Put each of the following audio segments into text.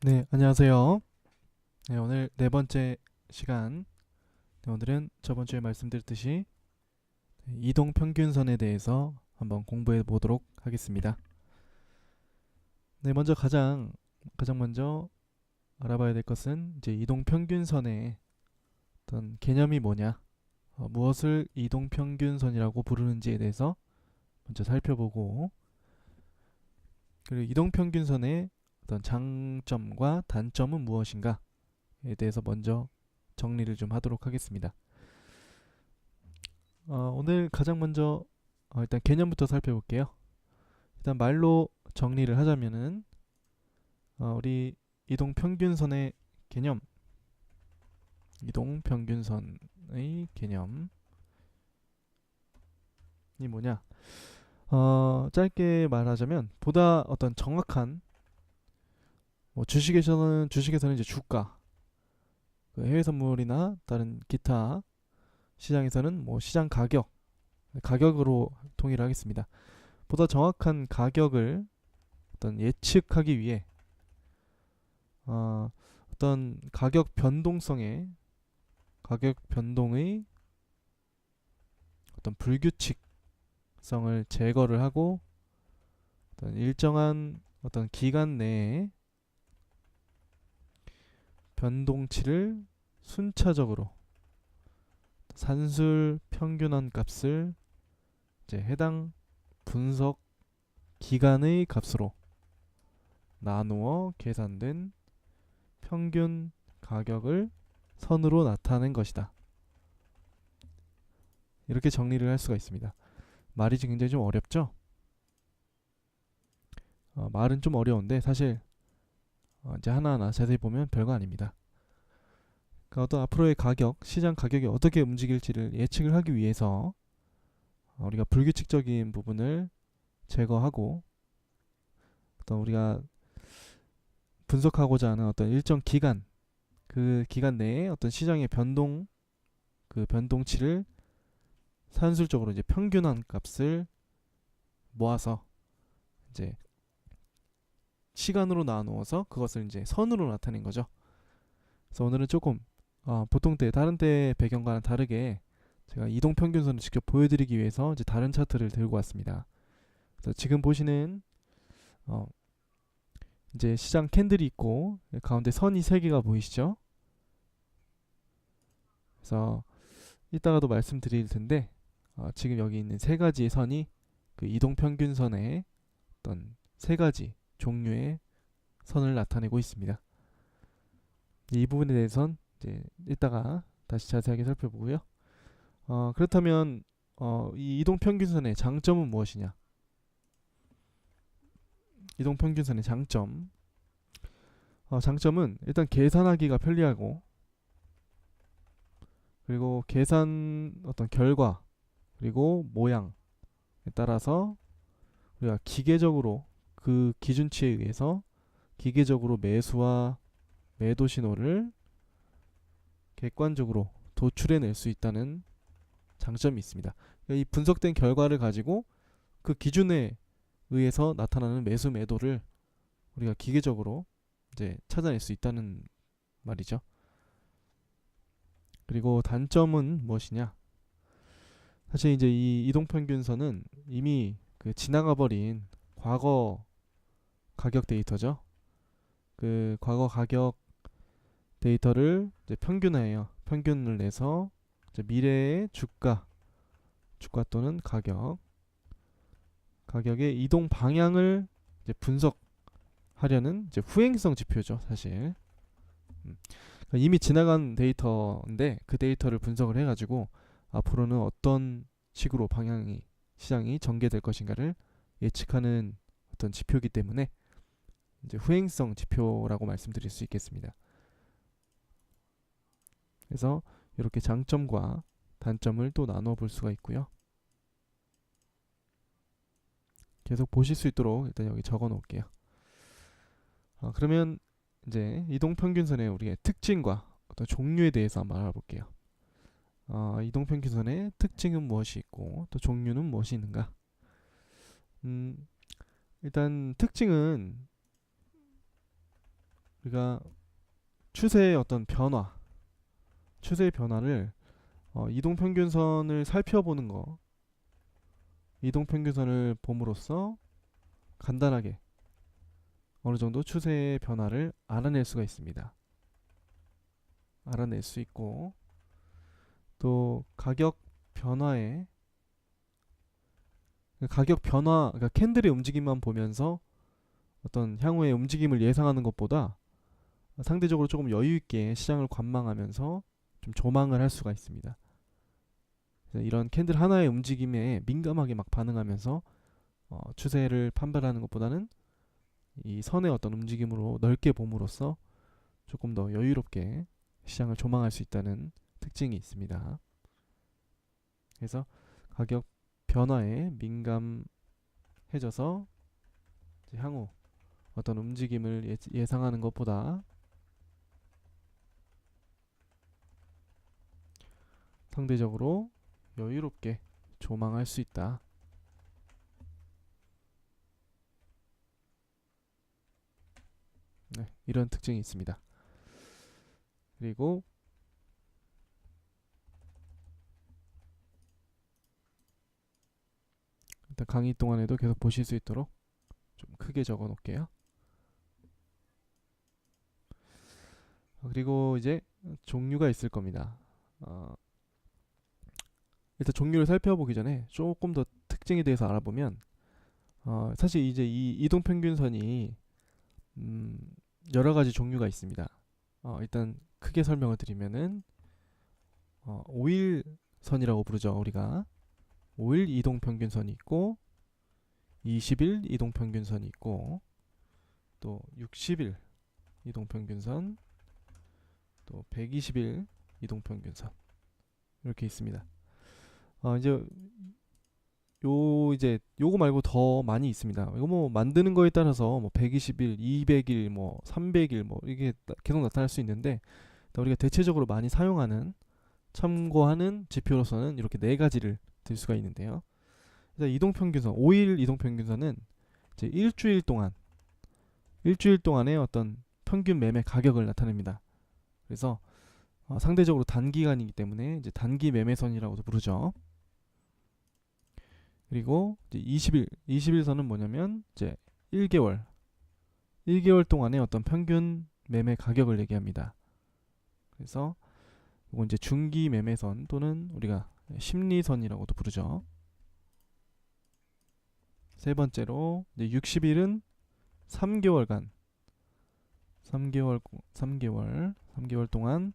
네, 안녕하세요. 네, 오늘 네 번째 시간. 네, 오늘은 저번 주에 말씀드렸듯이 이동 평균선에 대해서 한번 공부해 보도록 하겠습니다. 네, 먼저 가장 먼저 알아봐야 될 것은 이제 이동 평균선의 어떤 개념이 뭐냐, 무엇을 이동 평균선이라고 부르는지에 대해서 먼저 살펴보고, 그리고 이동 평균선의 어떤 장점과 단점은 무엇인가에 대해서 먼저 정리를 좀 하도록 하겠습니다. 오늘 가장 먼저 일단 개념부터 살펴볼게요. 일단 말로 정리를 하자면은 우리 이동 평균선의 개념, 이동 평균선의 개념이 뭐냐? 짧게 말하자면 보다 어떤 정확한 주식에서는 이제 주가, 그 해외 선물이나 다른 기타 시장에서는 뭐 시장 가격으로 통일을 하겠습니다. 보다 정확한 가격을 어떤 예측하기 위해 어떤 가격 변동의 어떤 불규칙성을 제거를 하고 어떤 일정한 어떤 기간 내에 변동치를 순차적으로 산술 평균한 값을 이제 해당 분석 기간의 값으로 나누어 계산된 평균 가격을 선으로 나타낸 것이다. 이렇게 정리를 할 수가 있습니다. 말이 굉장히 좀 어렵죠? 말은 좀 어려운데 사실 이제 하나하나 자세히 보면 별거 아닙니다. 그러니까 어떤 앞으로의 시장 가격이 어떻게 움직일지를 예측을 하기 위해서 우리가 불규칙적인 부분을 제거하고 어떤 우리가 분석하고자 하는 어떤 일정 기간, 그 기간 내에 어떤 시장의 그 변동치를 산술적으로 이제 평균한 값을 모아서 이제 시간으로 나누어서 그것을 이제 선으로 나타낸 거죠. 그래서 오늘은 조금 보통 다른 때 배경과는 다르게 제가 이동 평균선을 직접 보여드리기 위해서 이제 다른 차트를 들고 왔습니다. 그래서 지금 보시는 어, 이제 시장 캔들이 있고 가운데 선이 세 개가 보이시죠? 그래서 이따가도 말씀드릴 텐데 지금 여기 있는 세 가지의 선이 그 이동 평균선의 어떤 세 가지 종류의 선을 나타내고 있습니다. 이 부분에 대해선 이제 이따가 다시 자세하게 살펴보고요. 그렇다면 이 이동 평균선의 장점은 무엇이냐? 이동 평균선의 장점은 일단 계산하기가 편리하고, 그리고 계산 어떤 결과 그리고 모양에 따라서 우리가 기계적으로 그 기준치에 의해서 기계적으로 매수와 매도 신호를 객관적으로 도출해낼 수 있다는 장점이 있습니다. 이 분석된 결과를 가지고 그 기준에 의해서 나타나는 매수 매도를 우리가 기계적으로 이제 찾아낼 수 있다는 말이죠. 그리고 단점은 무엇이냐? 사실 이제 이 이동평균선은 이미 그 지나가 버린 과거 가격 데이터죠. 그 과거 가격 데이터를 이제 평균화해요. 평균을 내서 이제 미래의 주가 또는 가격의 이동 방향을 이제 분석하려는 이제 후행성 지표죠, 사실. 그러니까 이미 지나간 데이터인데 그 데이터를 분석을 해가지고 앞으로는 어떤 식으로 시장이 전개될 것인가를 예측하는 어떤 지표이기 때문에 이제 후행성 지표라고 말씀드릴 수 있겠습니다. 그래서 이렇게 장점과 단점을 또 나눠 볼 수가 있고요. 계속 보실 수 있도록 일단 여기 적어 놓을게요. 그러면 이제 이동평균선의 우리의 특징과 어떤 종류에 대해서 한번 알아볼게요. 이동평균선의 특징은 무엇이 있고 또 종류는 무엇이 있는가? 일단 특징은 우리가 추세의 어떤 추세의 변화를 이동평균선을 살펴보는 거, 이동평균선을 봄으로써 간단하게 어느 정도 추세의 변화를 알아낼 수가 있습니다. 알아낼 수 있고, 또 가격 변화, 그러니까 캔들의 움직임만 보면서 어떤 향후의 움직임을 예상하는 것보다 상대적으로 조금 여유 있게 시장을 관망하면서 좀 조망을 할 수가 있습니다. 이런 캔들 하나의 움직임에 민감하게 막 반응하면서 추세를 판별하는 것보다는 이 선의 어떤 움직임으로 넓게 봄으로써 조금 더 여유롭게 시장을 조망할 수 있다는 특징이 있습니다. 그래서 가격 변화에 민감해져서 향후 어떤 움직임을 예상하는 것보다 상대적으로 여유롭게 조망할 수 있다. 네, 이런 특징이 있습니다. 그리고 일단 강의 동안에도 계속 보실 수 있도록 좀 크게 적어 놓을게요. 그리고 이제 종류가 있을 겁니다. 일단 종류를 살펴보기 전에 조금 더 특징에 대해서 알아보면 사실 이제 이 이동평균선이 여러 가지 종류가 있습니다. 일단 크게 설명을 드리면은 5일선이라고 부르죠. 우리가 5일 이동평균선이 있고 20일 이동평균선이 있고 또 60일 이동평균선, 또 120일 이동평균선 이렇게 있습니다. 이제 요거 말고 더 많이 있습니다. 이거 뭐 만드는 거에 따라서 뭐 120일, 200일, 뭐 300일 뭐 이게 계속 나타날 수 있는데 우리가 대체적으로 많이 사용하는 참고하는 지표로서는 이렇게 네 가지를 들 수가 있는데요. 그래서 이동평균선, 5일 이동평균선은 이제 일주일 동안의 어떤 평균 매매 가격을 나타냅니다. 그래서 상대적으로 단기간이기 때문에 이제 단기 매매선이라고도 부르죠. 그리고 이제 20일선은 뭐냐면 이제 1개월 동안의 어떤 평균 매매 가격을 얘기합니다. 그래서 이건 이제 중기 매매선 또는 우리가 심리선이라고도 부르죠. 세 번째로 이제 60일은 3개월 동안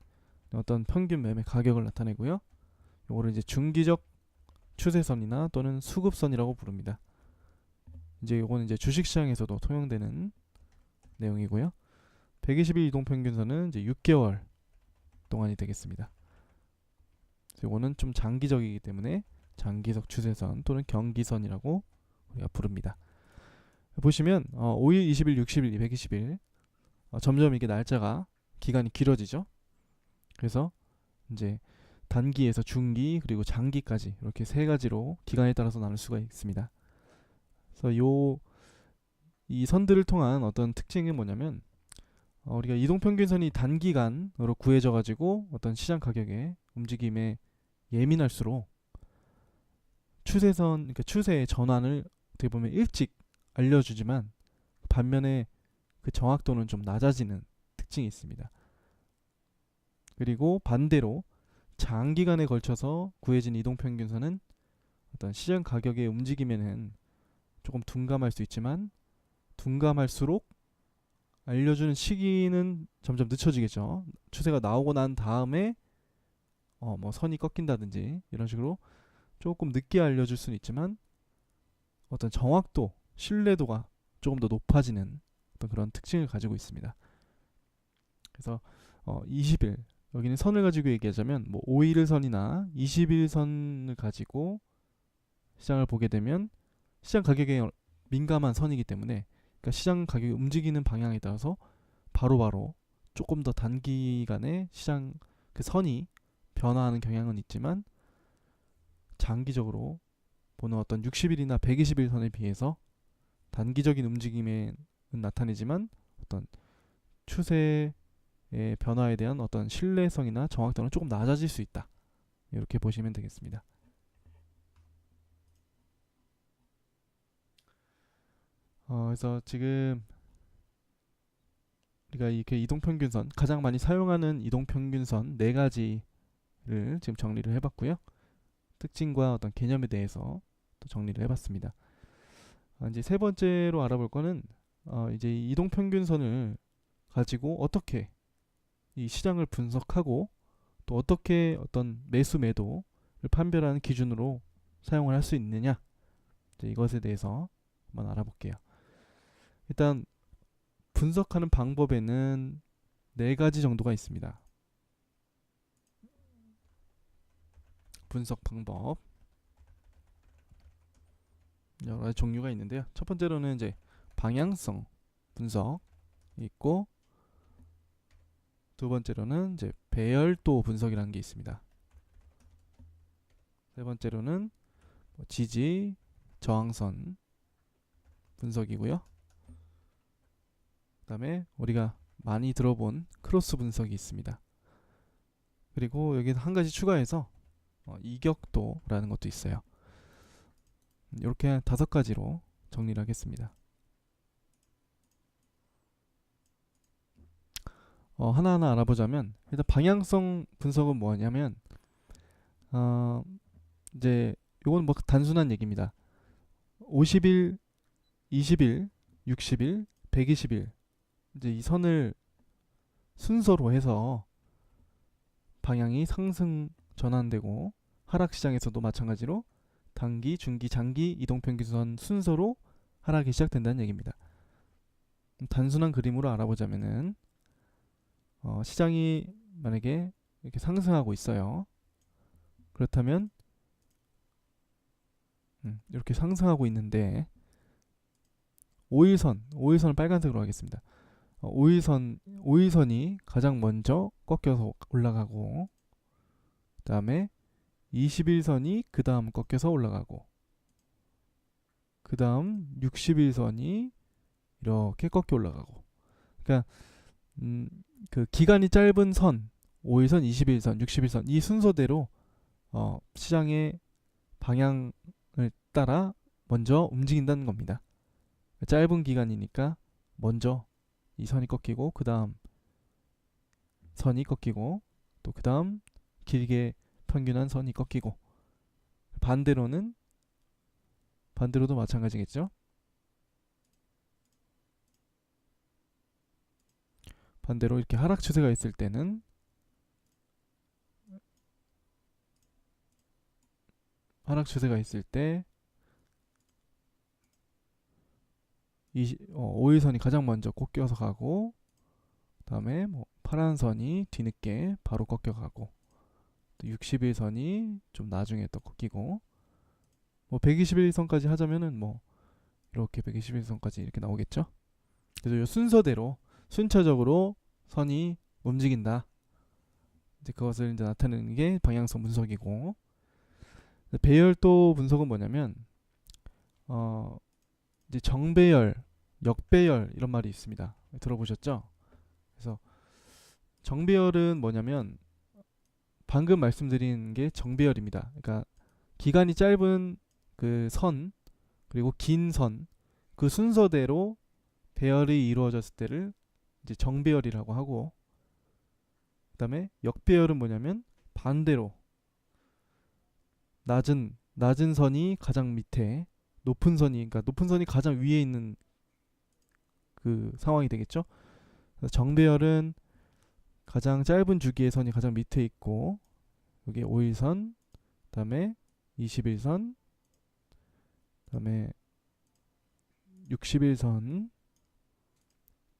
어떤 평균 매매 가격을 나타내고요. 이거를 이제 중기적 추세선이나 또는 수급선이라고 부릅니다. 이제 이거는 이제 주식시장에서도 통용되는 내용이고요. 120일 이동평균선은 이제 6개월 동안이 되겠습니다. 이거는 좀 장기적이기 때문에 장기적 추세선 또는 경기선이라고 우리가 부릅니다. 보시면 5일, 20일, 60일, 120일 점점 이게 기간이 길어지죠. 그래서 이제 단기에서 중기 그리고 장기까지 이렇게 세 가지로 기간에 따라서 나눌 수가 있습니다. 그래서 이 선들을 통한 어떤 특징이 뭐냐면 우리가 이동평균선이 단기간으로 구해져 가지고 어떤 시장 가격의 움직임에 예민할수록 그러니까 추세의 전환을 어떻게 보면 일찍 알려주지만 반면에 그 정확도는 좀 낮아지는 특징이 있습니다. 그리고 반대로 장기간에 걸쳐서 구해진 이동평균선은 어떤 시장 가격의 움직임에는 조금 둔감할 수 있지만 둔감할수록 알려주는 시기는 점점 늦춰지겠죠. 추세가 나오고 난 다음에 뭐 선이 꺾인다든지 이런 식으로 조금 늦게 알려줄 수는 있지만 어떤 정확도, 신뢰도가 조금 더 높아지는 어떤 그런 특징을 가지고 있습니다. 그래서 20일 여기는 선을 가지고 얘기하자면 뭐 5일선이나 20일선을 가지고 시장을 보게 되면 시장 가격에 민감한 선이기 때문에 그러니까 시장 가격이 움직이는 방향에 따라서 바로바로 조금 더 단기간에 시장 그 선이 변화하는 경향은 있지만 장기적으로 보는 어떤 60일이나 120일 선에 비해서 단기적인 움직임에 나타내지만 어떤 추세의 변화에 대한 어떤 신뢰성이나 정확도는 조금 낮아질 수 있다. 이렇게 보시면 되겠습니다. 그래서 지금 우리가 이렇게 이동평균선, 가장 많이 사용하는 이동평균선 네 가지를 지금 정리를 해봤고요. 특징과 어떤 개념에 대해서 또 정리를 해봤습니다. 이제 세 번째로 알아볼 거는 이제 이동평균선을 가지고 어떻게 이 시장을 분석하고 또 어떻게 어떤 매수 매도를 판별하는 기준으로 사용을 할 수 있느냐, 이제 이것에 대해서 한번 알아볼게요. 일단 분석하는 방법에는 네 가지 정도가 있습니다. 분석 방법 여러 가지 종류가 있는데요. 첫 번째로는 이제 방향성 분석 있고, 두 번째로는 이제 배열도 분석이라는 게 있습니다. 세 번째로는 지지 저항선 분석이고요. 그 다음에 우리가 많이 들어본 크로스 분석이 있습니다. 그리고 여기 한 가지 추가해서 이격도라는 것도 있어요. 이렇게 5가지로 정리를 하겠습니다. 하나하나 알아보자면, 일단 방향성 분석은 뭐냐면 이제 이건 뭐 단순한 얘기입니다. 50일, 20일, 60일, 120일 이제 이 선을 순서로 해서 방향이 상승 전환되고, 하락 시장에서도 마찬가지로 단기, 중기, 장기 이동평균선 순서로 하락이 시작된다는 얘기입니다. 단순한 그림으로 알아보자면은 시장이 만약에 이렇게 상승하고 있어요. 그렇다면 이렇게 상승하고 있는데 5일선을 빨간색으로 하겠습니다. 5일선이 가장 먼저 꺾여서 올라가고, 그 다음에 21선이 그 다음 꺾여서 올라가고, 그 다음 61선이 이렇게 꺾여 올라가고. 그러니까 그 기간이 짧은 선, 5일선, 21선, 61선 이 순서대로 시장의 방향을 따라 먼저 움직인다는 겁니다. 짧은 기간이니까 먼저 이 선이 꺾이고, 그 다음 선이 꺾이고, 또 그 다음 길게 평균한 선이 꺾이고, 반대로도 마찬가지겠죠. 반대로 이렇게 하락 추세가 있을 때는 때 5일선이 가장 먼저 꺾여서 가고, 그 다음에 뭐 파란 선이 뒤늦게 바로 꺾여가고, 또 60일선이 좀 나중에 또 꺾이고, 뭐 121선까지 하자면은 뭐 이렇게 121선까지 이렇게 나오겠죠. 그래서 이 순서대로 순차적으로 선이 움직인다. 이제 그것을 이제 나타내는 게 방향성 분석이고, 배열도 분석은 뭐냐면 이제 정배열, 역배열 이런 말이 있습니다. 들어보셨죠? 그래서 정배열은 뭐냐면 방금 말씀드린 게 정배열입니다. 그러니까 기간이 짧은 그 선, 그리고 긴 선, 그 순서대로 배열이 이루어졌을 때를 이제 정배열이라고 하고, 그 다음에 역배열은 뭐냐면 반대로 낮은 선이 가장 밑에, 그러니까 높은 선이 가장 위에 있는 그 상황이 되겠죠. 그래서 정배열은 가장 짧은 주기의 선이 가장 밑에 있고, 여기 5일선, 그 다음에 21선, 그 다음에 61선,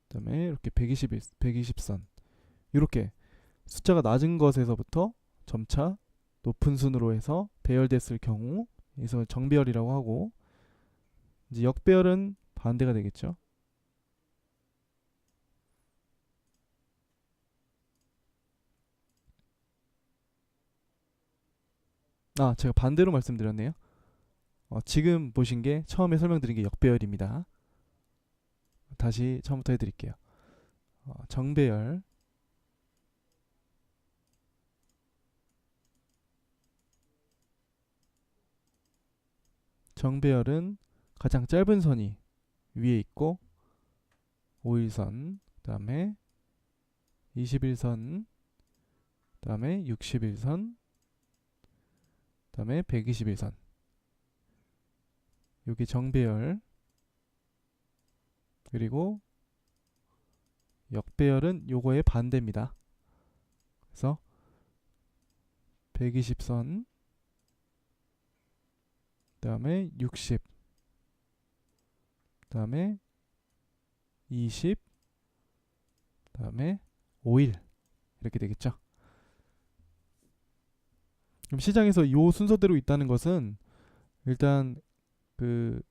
그 다음에 이렇게 120선, 이렇게 숫자가 낮은 것에서부터 점차 높은 순으로 해서 배열됐을 경우, 그래서 정배열이라고 하고, 이제 역배열은 반대가 되겠죠. 제가 반대로 말씀드렸네요. 지금 보신 게, 처음에 설명드린 게 역배열입니다. 다시 처음부터 해드릴게요. 정배열, 정배열은 가장 짧은 선이 위에 있고 5일선, 그 다음에 21선, 그 다음에 61선, 그 다음에 121선. 여기 정배열. 그리고 역배열은 요거의 반대입니다. 그래서 120선, 그 다음에 60, 그 다음에 20, 그 다음에 5일 이렇게 되겠죠. 그럼 시장에서 이 순서대로 있다는 것은 일단 그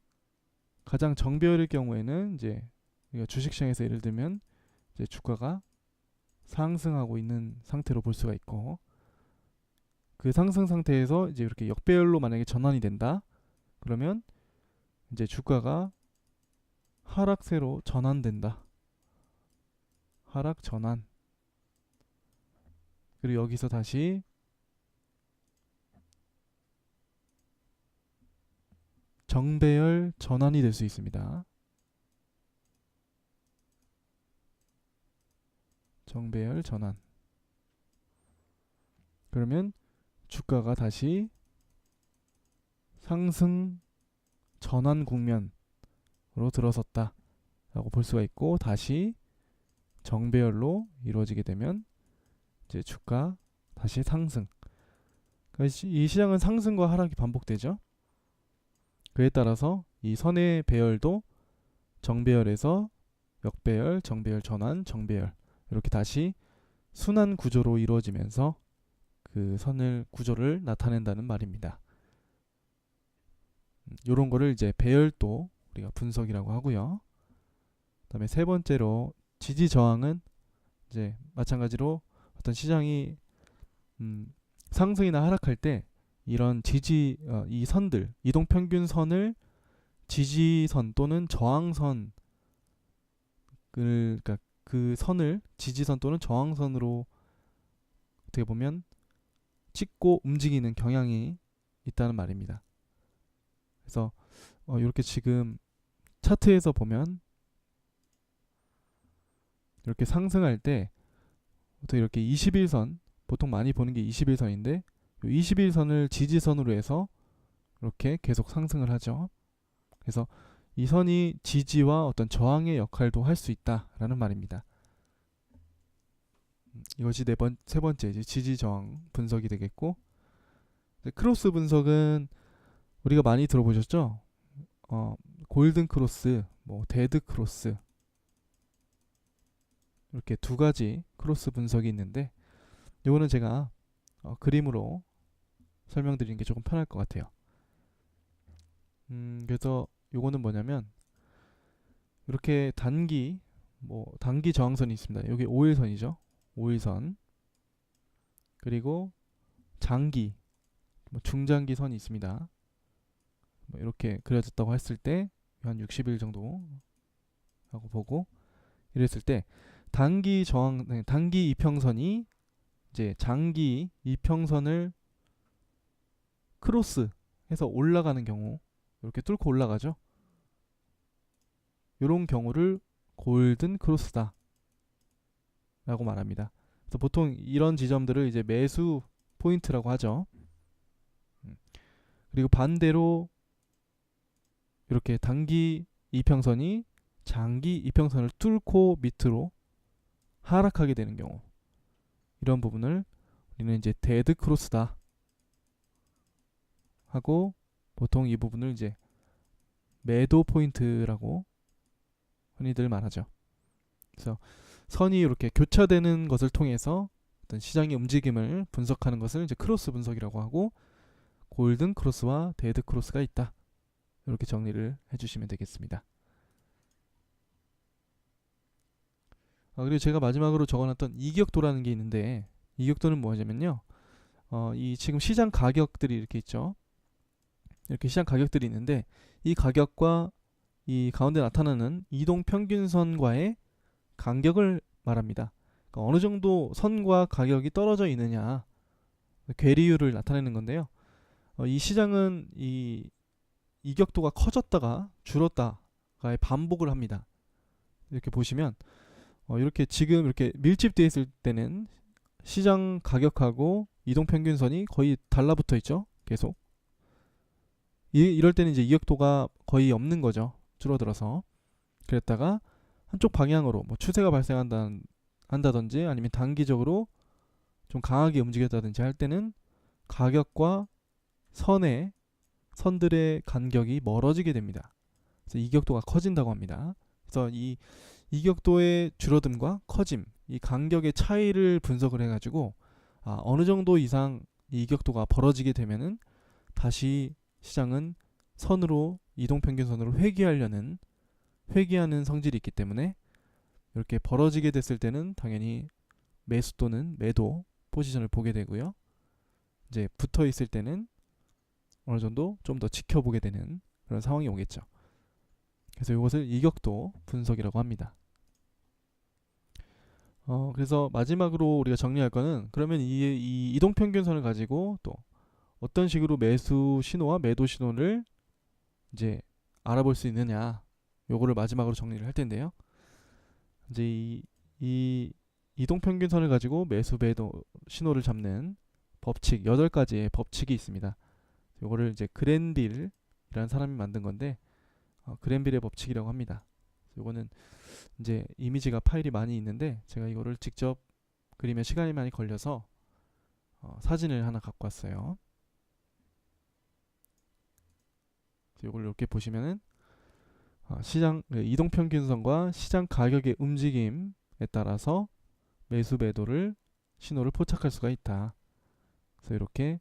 가장 정배열일 경우에는 이제 우리가 주식시장에서 예를 들면 이제 주가가 상승하고 있는 상태로 볼 수가 있고, 그 상승 상태에서 이제 이렇게 역배열로 만약에 전환이 된다 그러면 이제 주가가 하락세로 전환된다. 하락 전환. 그리고 여기서 다시 정배열 전환이 될 수 있습니다. 정배열 전환. 그러면 주가가 다시 상승 전환 국면으로 들어섰다 라고 볼 수가 있고, 다시 정배열로 이루어지게 되면 이제 주가 다시 상승. 그러니까 이 시장은 상승과 하락이 반복되죠. 그에 따라서 이 선의 배열도 정배열에서 역배열, 정배열 전환, 정배열 이렇게 다시 순환 구조로 이루어지면서 그 선을 구조를 나타낸다는 말입니다. 이런 거를 이제 배열도 우리가 분석이라고 하고요. 그다음에 세 번째로 지지 저항은 이제 마찬가지로 어떤 시장이 상승이나 하락할 때 이런 지지 이 선들, 이동 평균 선을 지지선 또는 저항선, 그러니까 그 선을 지지선 또는 저항선으로 어떻게 보면 찍고 움직이는 경향이 있다는 말입니다. 그래서 이렇게 지금 차트에서 보면 이렇게 상승할 때 어떻게 이렇게 21선, 보통 많이 보는 게 21선인데 21선을 지지선으로 해서 이렇게 계속 상승을 하죠. 그래서 이 선이 지지와 어떤 저항의 역할도 할 수 있다라는 말입니다. 이것이 세 번째 이제 지지 저항 분석이 되겠고, 크로스 분석은 우리가 많이 들어보셨죠? 골든 크로스, 뭐 데드 크로스, 이렇게 두 가지 크로스 분석이 있는데, 이거는 제가 그림으로 설명드리는 게 조금 편할 것 같아요. 그래서 요거는 뭐냐면 이렇게 단기 저항선이 있습니다. 여기 5일선이죠. 5일선. 그리고 장기, 중장기 선이 있습니다. 이렇게 그려졌다고 했을 때 한 60일 정도 라고 보고, 이랬을 때 단기 이평선이 이제 장기 이평선을 크로스 해서 올라가는 경우, 이렇게 뚫고 올라가죠. 이런 경우를 골든 크로스다 라고 말합니다. 그래서 보통 이런 지점들을 이제 매수 포인트라고 하죠. 그리고 반대로 이렇게 단기 이평선이 장기 이평선을 뚫고 밑으로 하락하게 되는 경우, 이런 부분을 우리는 이제 데드 크로스다 하고, 보통 이 부분을 이제 매도 포인트라고 흔히들 말하죠. 그래서 선이 이렇게 교차되는 것을 통해서 어떤 시장의 움직임을 분석하는 것을 이제 크로스 분석이라고 하고, 골든 크로스와 데드 크로스가 있다, 이렇게 정리를 해주시면 되겠습니다. 그리고 제가 마지막으로 적어놨던 이격도라는 게 있는데, 이격도는 뭐냐면요, 이 지금 시장 가격들이 이렇게 있죠. 이렇게 시장 가격들이 있는데, 이 가격과 이 가운데 나타나는 이동 평균선과의 간격을 말합니다. 그러니까 어느 정도 선과 가격이 떨어져 있느냐, 괴리율을 나타내는 건데요. 이 시장은 이 이격도가 커졌다가 줄었다가의 반복을 합니다. 이렇게 보시면 이렇게 지금 이렇게 밀집되어 있을 때는 시장 가격하고 이동평균선이 거의 달라붙어 있죠. 계속 이럴 때는 이제 이격도가 거의 없는 거죠. 줄어들어서. 그랬다가 한쪽 방향으로 뭐 추세가 발생한다든지 아니면 단기적으로 좀 강하게 움직였다든지 할 때는 가격과 선들의 간격이 멀어지게 됩니다. 그래서 이격도가 커진다고 합니다. 그래서 이 이격도의 줄어듦과 커짐, 이 간격의 차이를 분석을 해가지고 어느 정도 이상 이 이격도가 벌어지게 되면은 다시 시장은 선으로 이동평균선으로 회귀하는 성질이 있기 때문에 이렇게 벌어지게 됐을 때는 당연히 매수 또는 매도 포지션을 보게 되고요. 이제 붙어 있을 때는 어느 정도 좀 더 지켜보게 되는 그런 상황이 오겠죠. 그래서 이것을 이격도 분석이라고 합니다. 그래서 마지막으로 우리가 정리할 거는 그러면 이 이동평균선을 가지고 또 어떤 식으로 매수 신호와 매도 신호를 이제 알아볼 수 있느냐, 요거를 마지막으로 정리를 할 텐데요. 이제 이 이동평균선을 가지고 매수 매도 신호를 잡는 법칙 8가지의 법칙이 있습니다. 요거를 이제 그랜빌이라는 사람이 만든 건데 그랜빌의 법칙이라고 합니다. 요거는 이제 이미지가 파일이 많이 있는데 제가 이거를 직접 그리면 시간이 많이 걸려서 사진을 하나 갖고 왔어요. 이걸 이렇게 보시면은 시장 이동평균선과 시장 가격의 움직임에 따라서 매수 매도를 신호를 포착할 수가 있다. 그래서 이렇게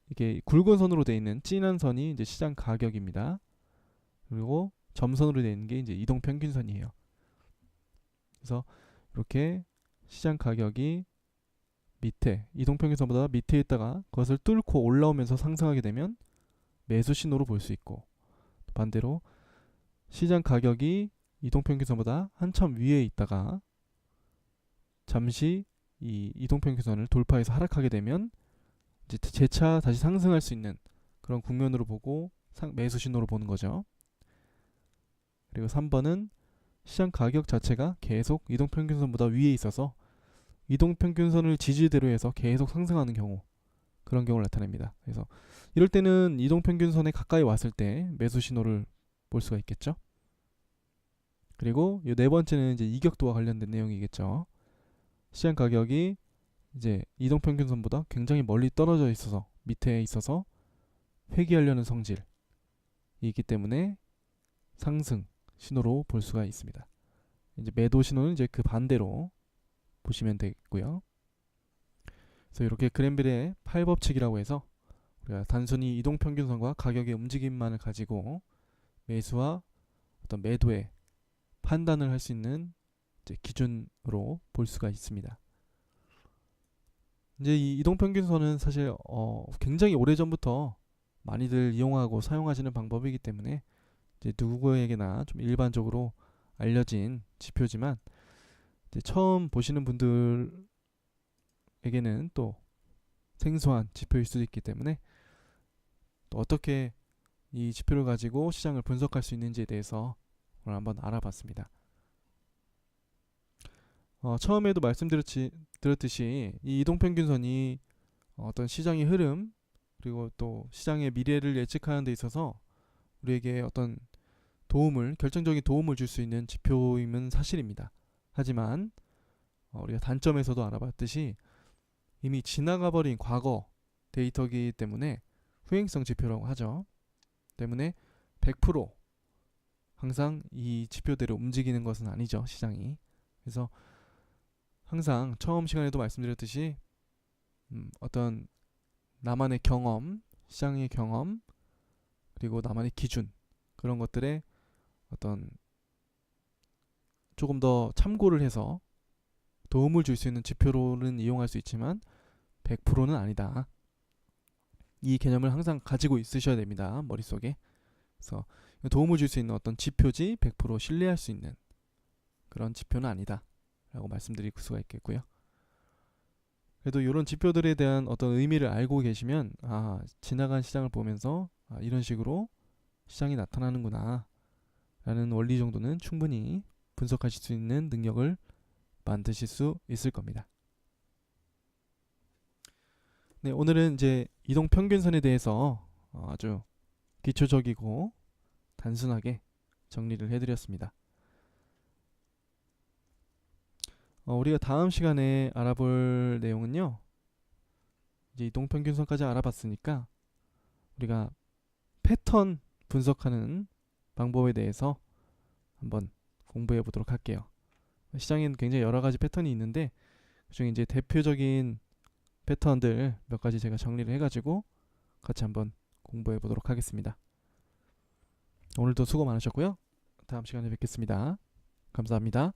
이게 굵은 선으로 되어 있는 진한 선이 이제 시장 가격입니다. 그리고 점선으로 되어 있는 게 이제 이동평균선이에요. 그래서 이렇게 시장 가격이 밑에 이동평균선보다 밑에 있다가 그것을 뚫고 올라오면서 상승하게 되면 매수 신호로 볼 수 있고, 반대로 시장 가격이 이동평균선보다 한참 위에 있다가 잠시 이 이동평균선을 돌파해서 하락하게 되면 이제 재차 다시 상승할 수 있는 그런 국면으로 보고 매수 신호로 보는 거죠. 그리고 3번은 시장 가격 자체가 계속 이동평균선보다 위에 있어서 이동평균선을 지지대로 해서 계속 상승하는 경우, 그런 경우를 나타냅니다. 그래서 이럴 때는 이동평균선에 가까이 왔을 때 매수 신호를 볼 수가 있겠죠. 그리고 이 네 번째는 이제 이격도와 관련된 내용이겠죠. 시장 가격이 이제 이동평균선보다 굉장히 멀리 떨어져 있어서 밑에 있어서 회귀하려는 성질이 있기 때문에 상승 신호로 볼 수가 있습니다. 이제 매도 신호는 이제 그 반대로 보시면 되겠고요. 그래서 이렇게 그랜빌의 8법칙이라고 해서 우리가 단순히 이동평균선과 가격의 움직임만을 가지고 매수와 어떤 매도의 판단을 할 수 있는 이제 기준으로 볼 수가 있습니다. 이제 이 이동평균선은 사실 굉장히 오래전부터 많이들 이용하고 사용하시는 방법이기 때문에 이제 누구에게나 좀 일반적으로 알려진 지표지만 이제 처음 보시는 분들에게는 또 생소한 지표일 수도 있기 때문에 또 어떻게 이 지표를 가지고 시장을 분석할 수 있는지에 대해서 오늘 한번 알아봤습니다. 처음에도 말씀드렸듯이 이 이동평균선이 어떤 시장의 흐름 그리고 또 시장의 미래를 예측하는 데 있어서 우리에게 어떤 결정적인 도움을 줄 수 있는 지표임은 사실입니다. 하지만 우리가 단점에서도 알아봤듯이 이미 지나가 버린 과거 데이터이기 때문에 후행성 지표라고 하죠. 때문에 100% 항상 이 지표대로 움직이는 것은 아니죠, 시장이. 그래서 항상 처음 시간에도 말씀드렸듯이 어떤 나만의 경험, 시장의 경험, 그리고 나만의 기준, 그런 것들에 어떤 조금 더 참고를 해서 도움을 줄 수 있는 지표로는 이용할 수 있지만 100%는 아니다. 이 개념을 항상 가지고 있으셔야 됩니다, 머릿속에. 그래서 도움을 줄 수 있는 어떤 지표지 100% 신뢰할 수 있는 그런 지표는 아니다 라고 말씀드릴 수가 있겠고요. 그래도 이런 지표들에 대한 어떤 의미를 알고 계시면 지나간 시장을 보면서 이런 식으로 시장이 나타나는구나 라는 원리 정도는 충분히 분석하실 수 있는 능력을 만드실 수 있을 겁니다. 네, 오늘은 이제 이동평균선에 대해서 아주 기초적이고 단순하게 정리를 해드렸습니다. 우리가 다음 시간에 알아볼 내용은요, 이제 이동평균선까지 알아봤으니까 우리가 패턴 분석하는 방법에 대해서 한번 공부해 보도록 할게요. 시장에는 굉장히 여러 가지 패턴이 있는데 그중에 이제 대표적인 패턴들 몇 가지 제가 정리를 해가지고 같이 한번 공부해 보도록 하겠습니다. 오늘도 수고 많으셨고요. 다음 시간에 뵙겠습니다. 감사합니다.